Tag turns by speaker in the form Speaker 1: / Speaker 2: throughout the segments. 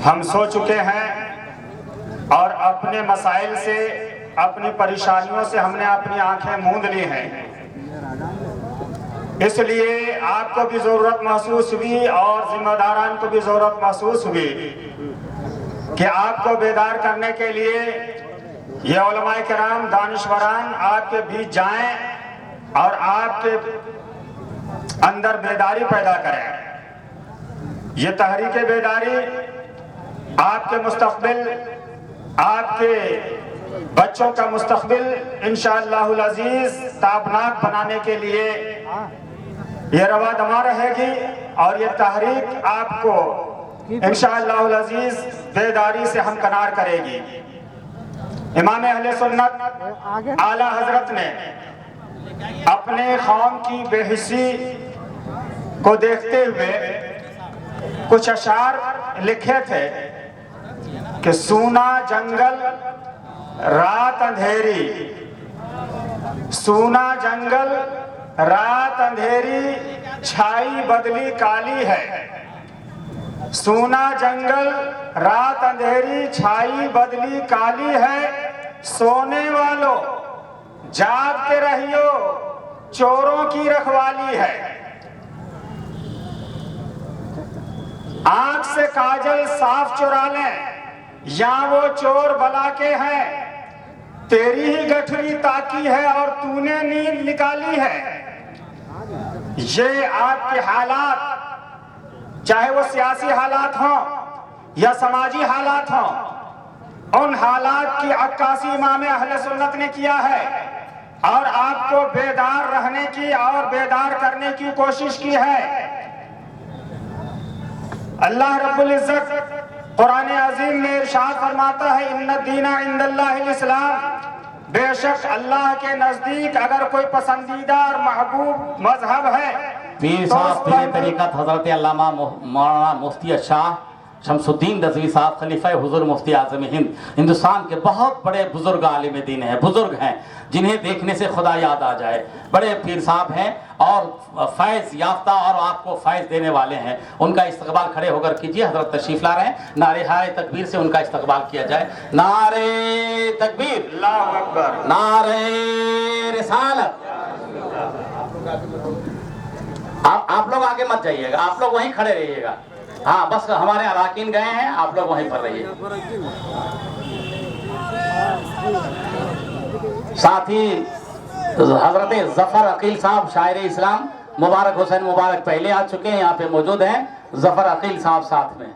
Speaker 1: ہم سو چکے ہیں اور اپنے مسائل سے، اپنی پریشانیوں سے ہم نے اپنی آنکھیں موند لی ہیں۔ اس لیے آپ کو بھی ضرورت محسوس ہوئی اور ذمہ داران کو بھی ضرورت محسوس ہوئی کہ آپ کو بیدار کرنے کے لیے یہ علماء کرام، دانشوران آپ کے بیچ جائیں اور آپ کے اندر بیداری پیدا کریں۔ یہ تحریک بیداری آپ کے مستقبل، آپ کے بچوں کا مستقبل انشاءاللہ العزیز تابناک بنانے کے لیے یہ روا دما رہے گی، اور یہ تحریک آپ کو انشاءاللہ العزیز بیداری سے ہمکنار کرے گی۔ امام اہل سنت اعلیٰ حضرت نے اپنے قوم کی بے حسی کو دیکھتے ہوئے کچھ اشعار لکھے تھے کہ سونا جنگل رات اندھیری، سونا جنگل رات اندھیری چھائی بدلی کالی ہے، سونا جنگل رات اندھیری چھائی بدلی کالی ہے، سونے والوں جاگ کے رہیو چوروں کی رکھوالی ہے۔ آنکھ سے کاجل صاف چرا لیں یا وہ چور بلا کے ہیں، تیری ہی گٹھری تاکی ہے اور تو نے نیند نکالی ہے۔ یہ آپ کے حالات، چاہے وہ سیاسی حالات ہوں یا سماجی حالات ہوں، ان حالات کی عکاسی امام اہل سنت نے کیا ہے اور آپ کو بیدار رہنے کی اور بیدار کرنے کی کوشش کی ہے۔ اللہ رب العزت قرآن عظیم میں ارشاد فرماتا ہے ان الدین عند اللہ الاسلام، بے شک اللہ کے نزدیک اگر کوئی پسندیدہ اور محبوب مذہب ہے
Speaker 2: پیر صاحب پیر طریقت حضرت علامہ مولانا مفتی شاہ شمس الدین رضوی صاحب خلیفہ حضور مفتی اعظم ہند، ہندوستان کے بہت بڑے بزرگ عالم دین ہیں، بزرگ ہیں جنہیں دیکھنے سے خدا یاد آ جائے، بڑے پیر صاحب ہیں اور فیض یافتہ اور آپ کو فیض دینے والے ہیں۔ ان کا استقبال کھڑے ہو کر کیجئے، حضرت تشریف لا رہے ہیں، نعرہ تکبیر سے ان کا استقبال کیا جائے۔ نعرہ تکبیر،
Speaker 1: اللہ اکبر،
Speaker 2: نعرہ رسالت۔ آپ لوگ آگے مت جائیے گا، آپ لوگ وہیں کھڑے رہیے گا، ہاں بس ہمارے اراکین گئے ہیں، آپ لوگ وہیں پر رہیے۔ ساتھ ہی حضرت ظفر عقیل صاحب شاعر اسلام، مبارک حسین مبارک پہلے آ چکے ہیں، یہاں پہ موجود ہیں، ظفر عقیل صاحب ساتھ میں۔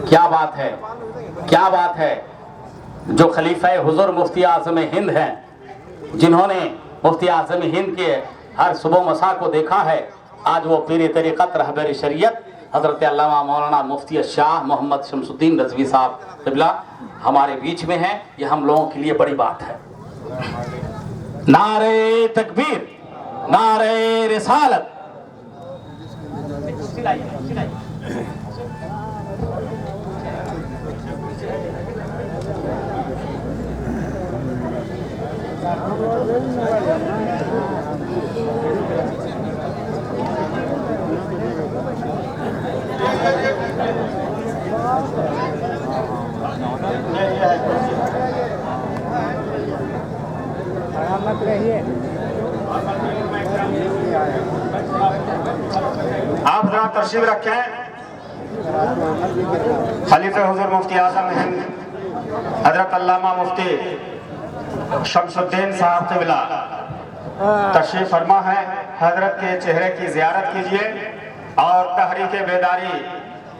Speaker 2: کیا بات ہے، کیا بات ہے، جو خلیفہ حضور مفتی اعظم ہند ہیں، جنہوں نے مفتی اعظم ہند کے ہر صبح مساء کو دیکھا ہے، آج وہ پیر طریقت رہبر شریعت حضرت علامہ مولانا مفتی شاہ محمد شمس الدین رضوی صاحب قبلہ ہمارے بیچ میں ہیں، یہ ہم لوگوں کے لیے بڑی بات ہے۔ نعرہ تکبیر، نعرہ رسالت۔
Speaker 1: آپ ذرا تشریف رکھیں۔ خلیفہ حضور مفتی اعظم ہند حضرت علامہ مفتی شمس الدین صاحب قبلہ تشریف فرما ہے، حضرت کے چہرے کی زیارت کیجئے اور تحریک بیداری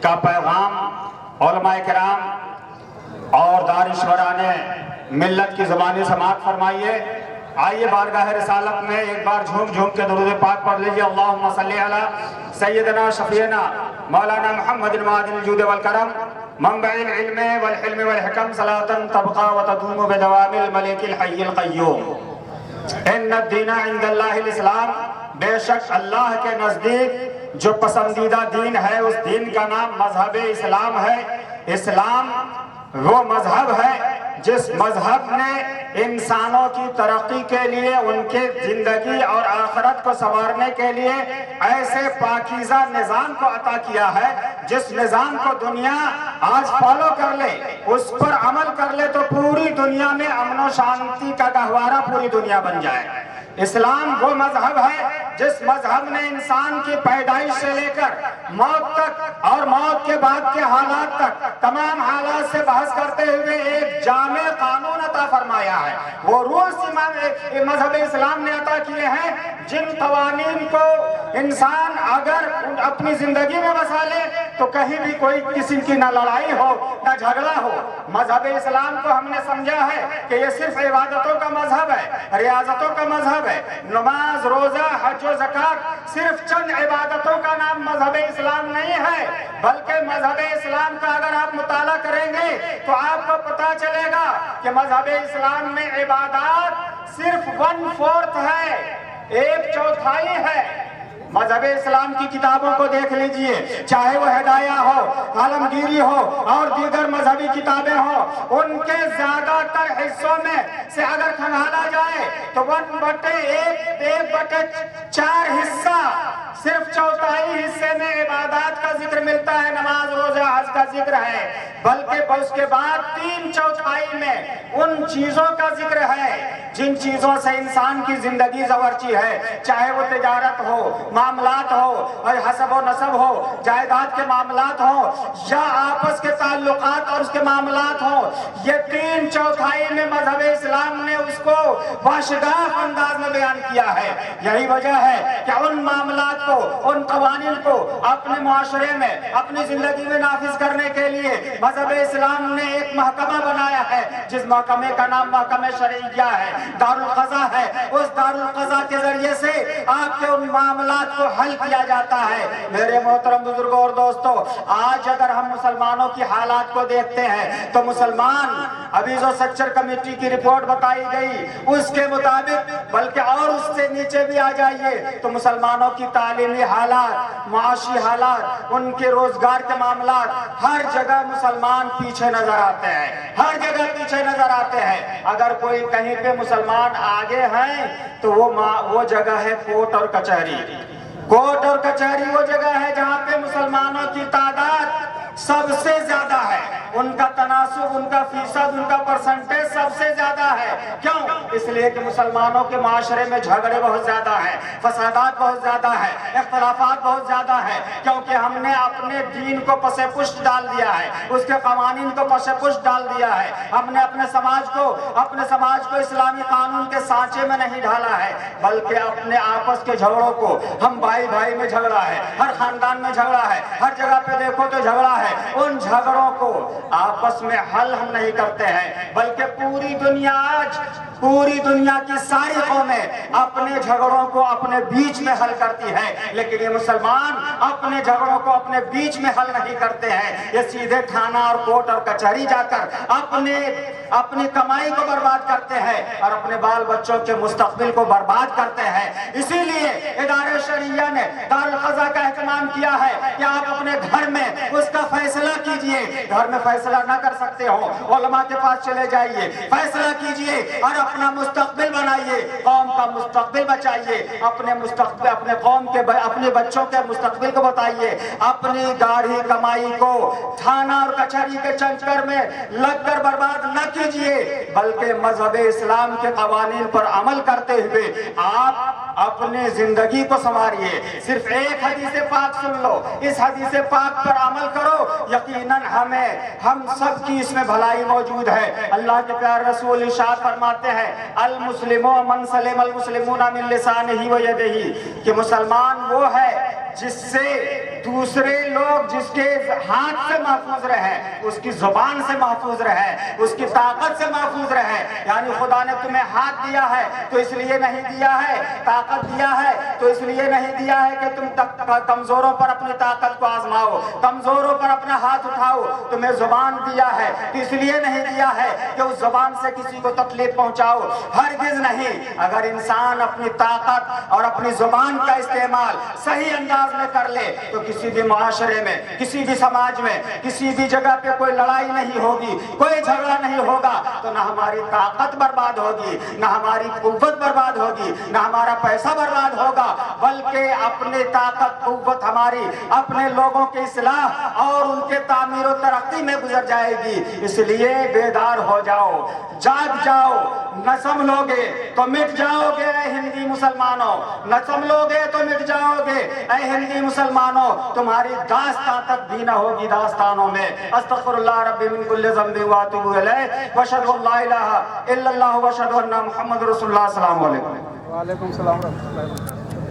Speaker 1: کا پیغام علماء کرام اور دانشوران ملت کی زبانی سماعت فرمائیے۔ آئیے بارگاہ رسالت میں ایک بار جھوم جھوم کے درود پاک پڑھ لیجئے۔ اللہم صلی علی سیدنا شفیعنا مولانا محمد معدن الجود والکرم منبع العلم والحلم والحکم صلاة تبقى وتدوم بدوام الملک الحی القیوم۔ ان الدین عند اللہ الاسلام، بے شک اللہ کے نزدیک جو پسندیدہ دین ہے اس دین کا نام مذہب اسلام ہے۔ اسلام وہ مذہب ہے जिस मजहब ने इंसानों की तरक्की के लिए, उनके जिंदगी और आखिरत को संवारने के लिए ऐसे पाकीज़ा निज़ाम को अता किया है, जिस निज़ाम को दुनिया आज फॉलो कर ले, उस पर अमल कर ले तो पूरी दुनिया में अमन और शांति का गहवारा पूरी दुनिया बन जाए। इस्लाम वो मजहब है जिस मजहब ने इंसान की पैदाइश से लेकर मौत तक और मौत के बाद के हालात तक तमाम हालात से बहस करते हुए एक जामे कानून अता फरमाया है। वो रूल्स मजहब इस्लाम ने अता किए हैं, जिन कवानीन को इंसान अगर अपनी जिंदगी में बसा ले तो कहीं भी कोई किसी की ना लड़ाई हो ना झगड़ा हो। मजहब इस्लाम को हमने समझा है कि ये सिर्फ इबादतों का मजहब है, रियाजतों का मजहब है। नमाज, रोजा, हज और ज़कात सिर्फ चंद इबादतों का नाम मजहब इस्लाम नहीं है, बल्कि मजहब इस्लाम का अगर आप मुताला करेंगे तो आपको पता चलेगा कि मजहब इस्लाम में इबादत सिर्फ 1/4 है, 1/4 है। मजहब इस्लाम की किताबों को देख लीजिए, चाहे वो हिदाया हो, आलमगीरी हो और दीगर मजहबी किताबें हो, उनके ज्यादातर हिस्सों में से अगर खंगाला जाए तो 1/4 हिस्सा, सिर्फ 1/4 हिस्से में इबादत का जिक्र मिलता है, नमाज, रोजा, हज का जिक्र है, बल्कि उसके बाद 3/4 में उन चीजों का जिक्र है जिन चीजों से इंसान की जिंदगी ज़वर्ची है, चाहे वो तिजारत हो, मामलात हो और हसब व नसब हो, जायदाद के मामलात हो या आपस के ताल्लुकात और उसके मामलात हो। ये 3/4 में मजहब इस्लाम ने उसको बाशगाह अंदाज में बयान किया है। यही वजह है कि उन मामलात को, उन कवानीन को अपने मुआशरे में, अपनी जिंदगी में नाफिज करने के लिए मजहब इस्लाम ने एक महकमा बनाया है, जिस महकमे का नाम महकमे शरइया है, दारुल क़ज़ा है। उस दारुल क़ज़ा के जरिए से आपके उन मामलात को हल किया जाता है। मेरे मोहतरम बुजुर्गों और दोस्तों, आज अगर हम मुसलमानों की हालात को देखते हैं तो मुसलमान, अभी जो सेक्टर कमेटी की रिपोर्ट बताई गई उसके मुताबिक, बल्कि और उससे नीचे भी आ जाइए तो मुसलमानों की तालीमी हालात, मुआशी हालात, उनके रोजगार के मामलात, हर जगह मुसलमान पीछे नजर आते हैं, हर जगह पीछे नजर आते हैं। अगर कोई कहीं पे मुसलमान आगे हैं तो वो जगह है कोर्ट और कचहरी। कोर्ट और कचहरी वो जगह है जहां पे मुसलमानों की तादाद सबसे ज्यादा है, उनका तनासुब, उनका फीसद, उनका परसेंटेज सबसे ज्यादा है। क्यों? इसलिए कि मुसलमानों के माशरे में झगड़े बहुत ज्यादा है, फसादात बहुत ज्यादा है, इख्तलाफात बहुत ज्यादा है, क्योंकि हमने अपने दीन को पसे पुष्ट डाल दिया है, उसके कवानीन को पसे पुष्ट डाल दिया है। हमने अपने समाज को इस्लामी कानून के सांचे में नहीं ढाला है, बल्कि अपने आपस के झगड़ों को, हम भाई भाई में झगड़ा है, हर खानदान में झगड़ा है, हर जगह पे देखो तो झगड़ा है। उन झगड़ों को आपस में हल हम नहीं करते हैं, बल्कि पूरी दुनिया की सारी कौमें अपने झगड़ों को अपने बीच में हल करती है, लेकिन ये मुसलमान अपने झगड़ों को अपने बीच में हल नहीं करते हैं। ये सीधे थाना और कोर्ट और कचहरी जाकर अपनी कमाई को बर्बाद करते हैं और अपने बाल बच्चों के मुस्तकबिल को बर्बाद करते हैं। इसीलिए इदारे शरिया ने दारुल क़ज़ा का एहतमाम किया है कि आप अपने घर में उसका फैसला कीजिए। घर में फैसला ना कर सकते हो, उलमा के पास चले जाइए, फैसला कीजिए और अपना मुस्तकबिल बनाइए, कौम का मुस्तकबिल बचाइए, अपने कौम के, अपने बच्चों के मुस्तकबिल को बताइए। अपनी गाढ़ी कमाई को थाना और कचहरी के चक्कर में लगकर बर्बाद न कीजिए, बल्कि मजहब इस्लाम के कवानीन पर अमल करते हुए आप अपनी जिंदगी को संवारिए। सिर्फ एक हदीस पाक सुन लो, इस हदीस पाक पर अमल करो, यकीनन हम सब की इसमें भलाई मौजूद है। अल्लाह के प्यारे रसूल इरशाद फरमाते हैं, अल मुस्लिमो मन सलिमल मुस्लिमूना मिन लिसानिही व यदिही, कि मुसलमान वो है जिससे दूसरे लोग, जिसके हाथ से महफूज रहे, उसकी जुबान से महफूज रहे, उसकी ताकत से महफूज रहे। यानी खुदा ने तुम्हें हाथ दिया है तो इसलिए नहीं दिया है, ताकत दिया है तो इसलिए नहीं दिया है कि तुम कमजोरों पर अपनी ताकत को आजमाओ, कमजोरों पर अपना हाथ उठाओ। तुम्हें जुबान दिया है तो इसलिए नहीं दिया है कि उस जुबान से किसी को तकलीफ पहुंचाओ, हरगिज नहीं। अगर इंसान अपनी ताकत और अपनी जुबान का इस्तेमाल सही अंदाज में कर ले तो کسی بھی معاشرے میں، کسی بھی سماج میں، کسی بھی جگہ پہ کوئی لڑائی نہیں ہوگی، کوئی جھگڑا نہیں ہوگا تو نہ ہماری طاقت برباد ہوگی، نہ ہماری قوت برباد ہوگی، نہ ہمارا پیسہ برباد ہوگا، بلکہ اپنی طاقت قوت ہماری اپنے لوگوں کی اصلاح اور ان کے تعمیر و ترقی میں گزر جائے گی۔ اس لیے بیدار ہو جاؤ، جاگ جاؤ، نہ سنبھلو گے تو مٹ جاؤ گے اے ہندی مسلمانوں، نہ سنبھلو گے تو مٹ جاؤ گے اے ہندی مسلمانوں، تمہاری داستان تک بھی نہ ہوگی داستانوں میں۔ استغفر اللہ ربی من کل ذنب واتوب الیہ واشہد ان لا الہ الا اللہ واشہد ان محمد رسول اللہ۔ السلام علیکم۔
Speaker 3: وعلیکم السلام ورحمۃ اللہ۔